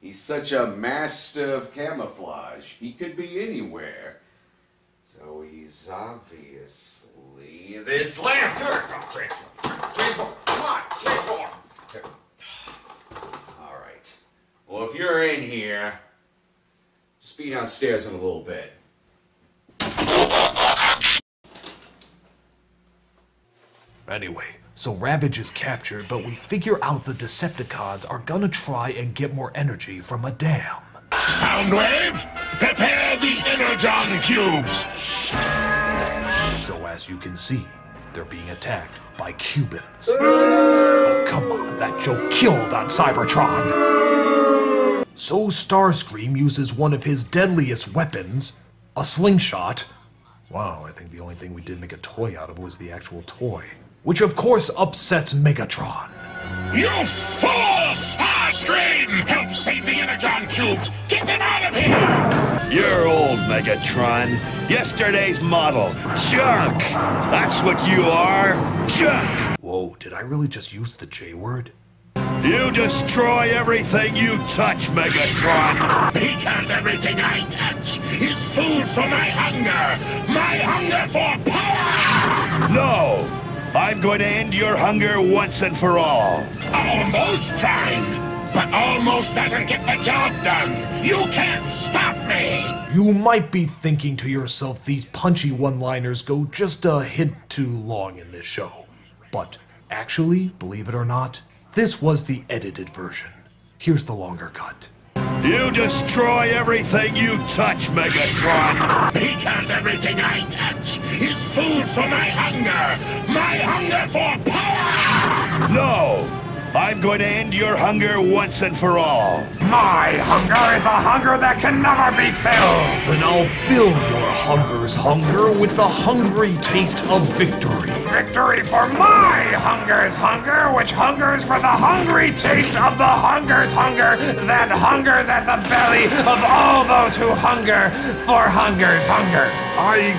He's such a master of camouflage. He could be anywhere. So he's obviously this lantern. Transform. Come on, transform. All right. Well, if you're in here, just be downstairs in a little bit. Anyway, so Ravage is captured, but we figure out the Decepticons are gonna try and get more energy from a dam. Soundwave, prepare the Energon cubes! So as you can see, they're being attacked by Cubans. Oh, come on, that joke killed on Cybertron! So Starscream uses one of his deadliest weapons, a slingshot. Wow, I think the only thing we did make a toy out of was the actual toy. Which of course upsets Megatron. You fool, Starscream! Help save the Energon cubes! Get them out of here! You're old, Megatron. Yesterday's model. Junk! That's what you are. Junk! Whoa, did I really just use the J word? You destroy everything you touch, Megatron! Because everything I touch is food for my hunger! My hunger for power! No! I'm going to end your hunger once and for all. Almost trying, but almost doesn't get the job done. You can't stop me! You might be thinking to yourself these punchy one-liners go just a hint too long in this show. But actually, believe it or not, this was the edited version. Here's the longer cut. You destroy everything you touch, Megatron! Because everything I touch is food for my hunger! My hunger for power! No! I'm going to end your hunger once and for all. My hunger is a hunger that can never be filled! Then I'll fill your hunger's hunger with the hungry taste of victory. Victory for my hunger's hunger, which hungers for the hungry taste of the hunger's hunger that hungers at the belly of all those who hunger for hunger's hunger. I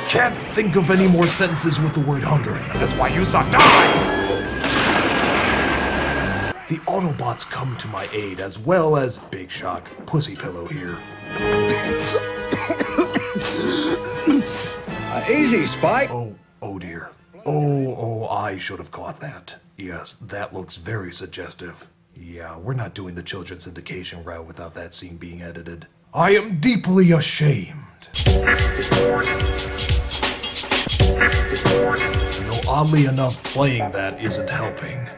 can't think of any more sentences with the word hunger in them. That's why you suck. Die! The Autobots come to my aid, as well as, big shock, Pussy Pillow here. Easy, Spike. Oh dear. Oh, I should have caught that. Yes, that looks very suggestive. Yeah, we're not doing the children's syndication route without that scene being edited. I am deeply ashamed. You know, oddly enough, playing that isn't helping.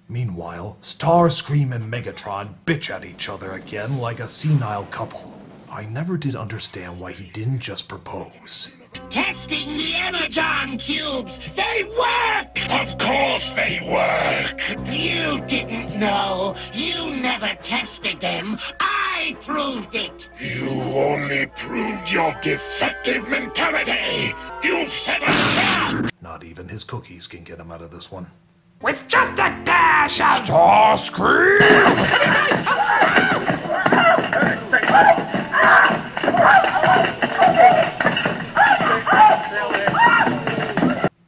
Meanwhile, Starscream and Megatron bitch at each other again like a senile couple. I never did understand why he didn't just propose. Testing the Energon cubes! They work! Of course they work! You didn't know. You never tested them. I proved it! You only proved your defective mentality! You've set a trap! Not even his cookies can get him out of this one. With just a dash of Starscream!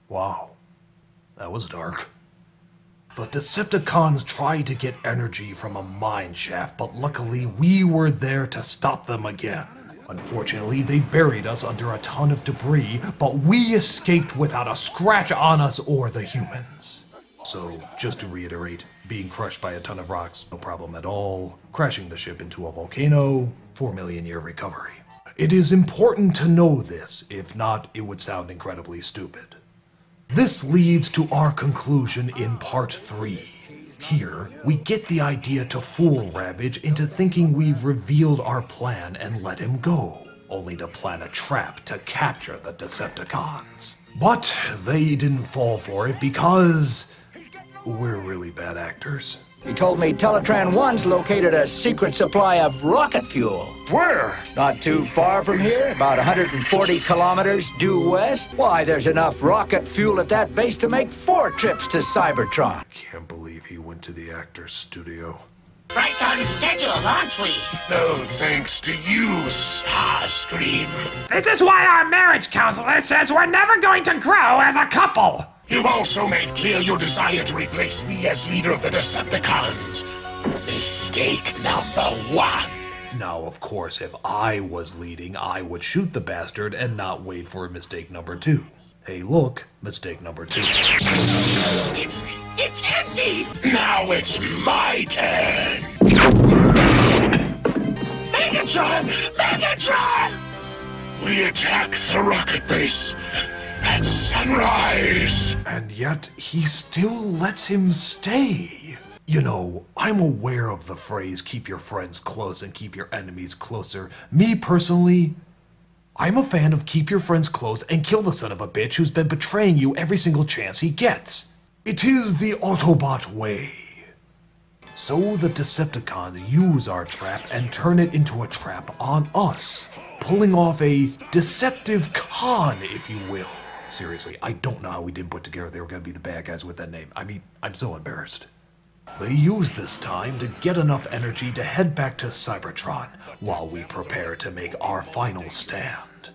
Wow, that was dark. The Decepticons tried to get energy from a mine shaft, but luckily we were there to stop them again. Unfortunately, they buried us under a ton of debris, but we escaped without a scratch on us or the humans. So, just to reiterate, being crushed by a ton of rocks, no problem at all. Crashing the ship into a volcano, 4 million year recovery. It is important to know this, if not, it would sound incredibly stupid. This leads to our conclusion in part 3. Here, we get the idea to fool Ravage into thinking we've revealed our plan and let him go, only to plan a trap to capture the Decepticons. But they didn't fall for it because we're really bad actors. He told me Teletran 1's located a secret supply of rocket fuel. Where? Not too far from here, about 140 kilometers due west. Why, there's enough rocket fuel at that base to make 4 trips to Cybertron. Can't believe he went to the actor's studio. right on schedule, aren't we? No thanks to you, Starscream. This is why our marriage counselor says we're never going to grow as a couple. You've also made clear your desire to replace me as leader of the Decepticons. Mistake number one. Now, of course, if I was leading, I would shoot the bastard and not wait for mistake number 2. Hey, look, mistake number 2. It's empty. Now it's my turn. Megatron! Megatron! We attack the rocket base at sunrise. And yet, he still lets him stay. You know, I'm aware of the phrase, keep your friends close and keep your enemies closer. Me, personally, I'm a fan of keep your friends close and kill the son of a bitch who's been betraying you every single chance he gets. It is the Autobot way. So the Decepticons use our trap and turn it into a trap on us, pulling off a deceptive con, if you will. Seriously, I don't know how we didn't put together they were going to be the bad guys with that name. I mean, I'm so embarrassed. They use this time to get enough energy to head back to Cybertron while we prepare to make our final stand.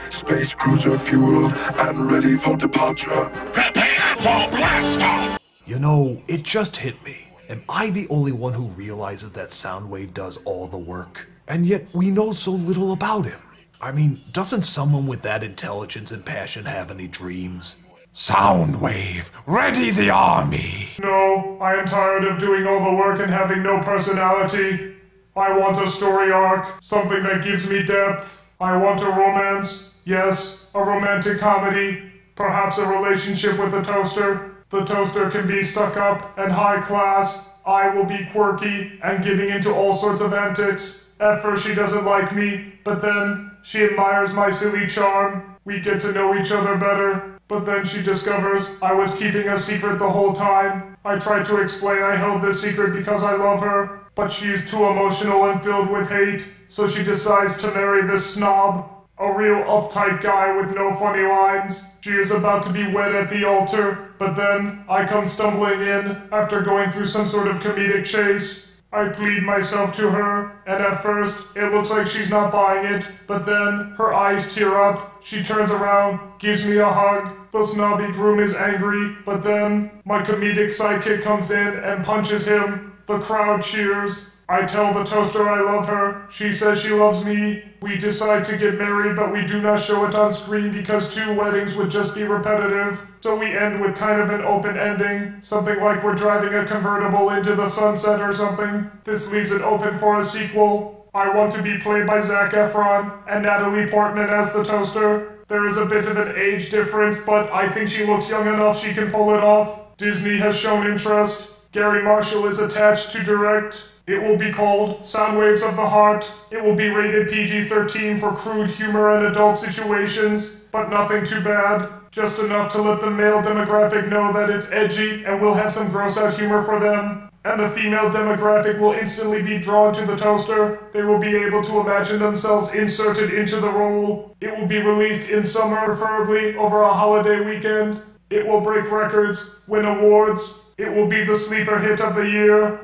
Space cruiser fueled and ready for departure. Prepare for blastoff. You know, it just hit me. Am I the only one who realizes that Soundwave does all the work? And yet we know so little about him. I mean, doesn't someone with that intelligence and passion have any dreams? Soundwave, ready the army! No, I am tired of doing all the work and having no personality. I want a story arc, something that gives me depth. I want a romance, yes, a romantic comedy, perhaps a relationship with the toaster. The toaster can be stuck up and high class. I will be quirky and getting into all sorts of antics. At first she doesn't like me, but then she admires my silly charm. We get to know each other better. But then she discovers I was keeping a secret the whole time. I tried to explain I held this secret because I love her, but she's too emotional and filled with hate, so she decides to marry this snob. A real uptight guy with no funny lines. She is about to be wed at the altar, but then I come stumbling in after going through some sort of comedic chase. I plead myself to her, and at first, it looks like she's not buying it, but then her eyes tear up, she turns around, gives me a hug, the snobby groom is angry, but then my comedic sidekick comes in and punches him, the crowd cheers. I tell the toaster I love her, she says she loves me. We decide to get married, but we do not show it on screen because 2 weddings would just be repetitive. So we end with kind of an open ending, something like we're driving a convertible into the sunset or something. This leaves it open for a sequel. I want to be played by Zac Efron and Natalie Portman as the toaster. There is a bit of an age difference, but I think she looks young enough she can pull it off. Disney has shown interest. Gary Marshall is attached to direct. It will be called Soundwaves of the Heart. It will be rated PG-13 for crude humor and adult situations, but nothing too bad. Just enough to let the male demographic know that it's edgy and we'll have some gross-out humor for them. And the female demographic will instantly be drawn to the toaster. They will be able to imagine themselves inserted into the role. It will be released in summer, preferably over a holiday weekend. It will break records, win awards. It will be the sleeper hit of the year.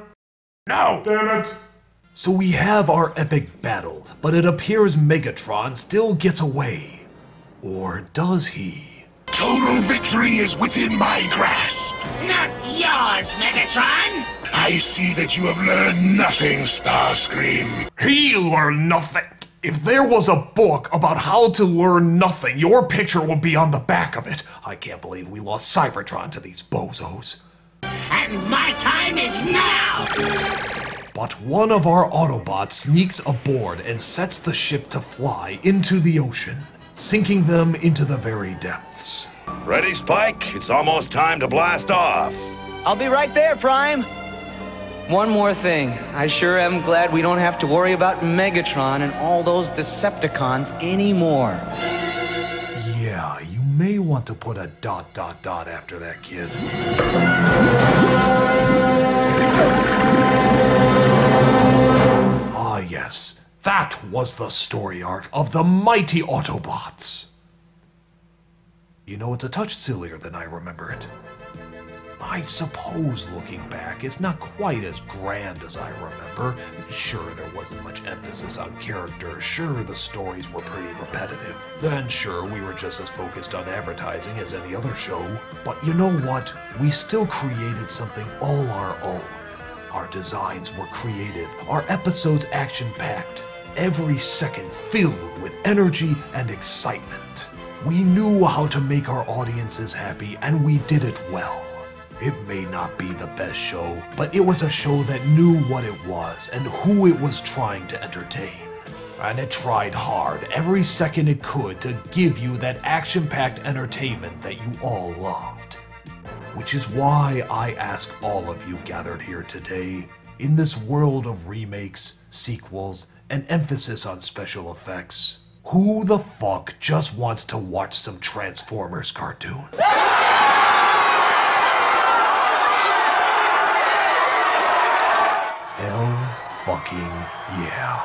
No! Damn it. So we have our epic battle, but it appears Megatron still gets away. Or does he? Total victory is within my grasp. Not yours, Megatron. I see that you have learned nothing, Starscream. He learned nothing. If there was a book about how to learn nothing, your picture would be on the back of it. I can't believe we lost Cybertron to these bozos. And my time is now! But one of our Autobots sneaks aboard and sets the ship to fly into the ocean, sinking them into the very depths. Ready, Spike? It's almost time to blast off. I'll be right there, Prime. One more thing. I sure am glad we don't have to worry about Megatron and all those Decepticons anymore. Yeah, you may want to put a ... after that, kid. Ah, yes. That was the story arc of the mighty Autobots. You know, it's a touch sillier than I remember it. I suppose, looking back, it's not quite as grand as I remember. Sure, there wasn't much emphasis on character. Sure, the stories were pretty repetitive. Then, sure, we were just as focused on advertising as any other show. But you know what? We still created something all our own. Our designs were creative, our episodes action-packed, every second filled with energy and excitement. We knew how to make our audiences happy, and we did it well. It may not be the best show, but it was a show that knew what it was and who it was trying to entertain. And it tried hard every second it could to give you that action-packed entertainment that you all loved. Which is why I ask all of you gathered here today, in this world of remakes, sequels, and emphasis on special effects, who the fuck just wants to watch some Transformers cartoons? Hell fucking yeah.